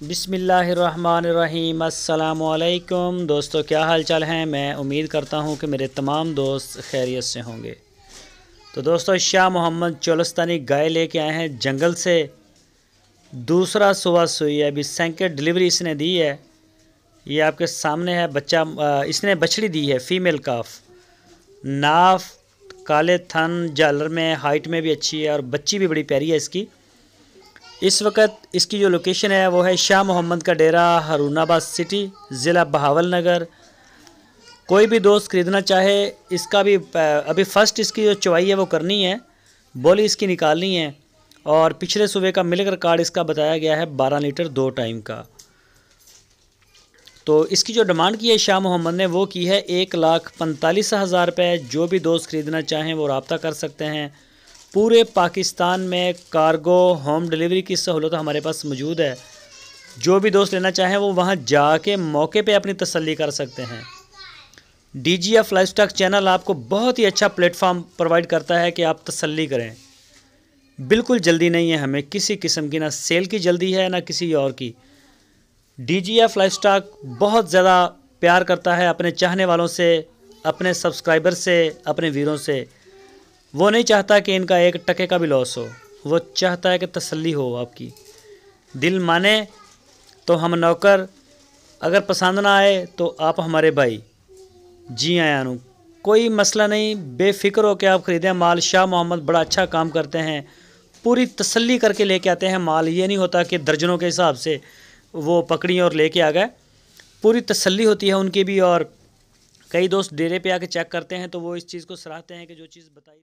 बिस्मिल्लाहिर्रहमानिर्रहीम। अस्सलामुअलैकुम दोस्तों, क्या हाल चाल हैं। मैं उम्मीद करता हूं कि मेरे तमाम दोस्त खैरियत से होंगे। तो दोस्तों, शाह मोहम्मद चोलस्तानी गाय लेके आए हैं जंगल से। दूसरा सुबह सुई है, अभी सैंकेड डिलीवरी इसने दी है। ये आपके सामने है बच्चा। इसने बछड़ी दी है, फीमेल काफ। नाफ काले थन, झालर में, हाइट में भी अच्छी है और बच्ची भी बड़ी प्यारी है इसकी। इस वक्त इसकी जो लोकेशन है वो है शाह मोहम्मद का डेरा, हारूनाबाद सिटी, ज़िला बहावल नगर। कोई भी दोस्त ख़रीदना चाहे, इसका भी अभी फ़र्स्ट इसकी जो चवाई है वो करनी है, बोली इसकी निकालनी है। और पिछले सुबह का मिल्क रिकॉर्ड इसका बताया गया है 12 लीटर 2 टाइम का। तो इसकी जो डिमांड की है शाह मोहम्मद ने वो की है 1,45,000 रुपये। जो भी दोस्त ख़रीदना चाहें वो रब्ता कर सकते हैं। पूरे पाकिस्तान में कार्गो होम डिलीवरी की सहूलत हमारे पास मौजूद है। जो भी दोस्त लेना चाहें वो वहां जाके मौके पे अपनी तसल्ली कर सकते हैं। DGF लाइफस्टॉक चैनल आपको बहुत ही अच्छा प्लेटफॉर्म प्रोवाइड करता है कि आप तसल्ली करें। बिल्कुल जल्दी नहीं है हमें किसी किस्म की, ना सेल की जल्दी है ना किसी और की। DGF लाइफस्टॉक बहुत ज़्यादा प्यार करता है अपने चाहने वालों से, अपने सब्सक्राइबर से, अपने वीरों से। वो नहीं चाहता कि इनका एक टके का भी लॉस हो, वो चाहता है कि तसल्ली हो आपकी। दिल माने तो हम नौकर, अगर पसंद ना आए तो आप हमारे भाई। जी आयानु, कोई मसला नहीं, बेफिक्र हो के आप ख़रीदें माल। शाह मोहम्मद बड़ा अच्छा काम करते हैं, पूरी तसल्ली करके लेके आते हैं माल। ये नहीं होता कि दर्जनों के हिसाब से वो पकड़ी और लेके आ गए। पूरी तसल्ली होती है उनकी भी। और कई दोस्त डेरे पे आके चेक करते हैं तो वो इस चीज़ को सराहते हैं कि जो चीज़ बताई।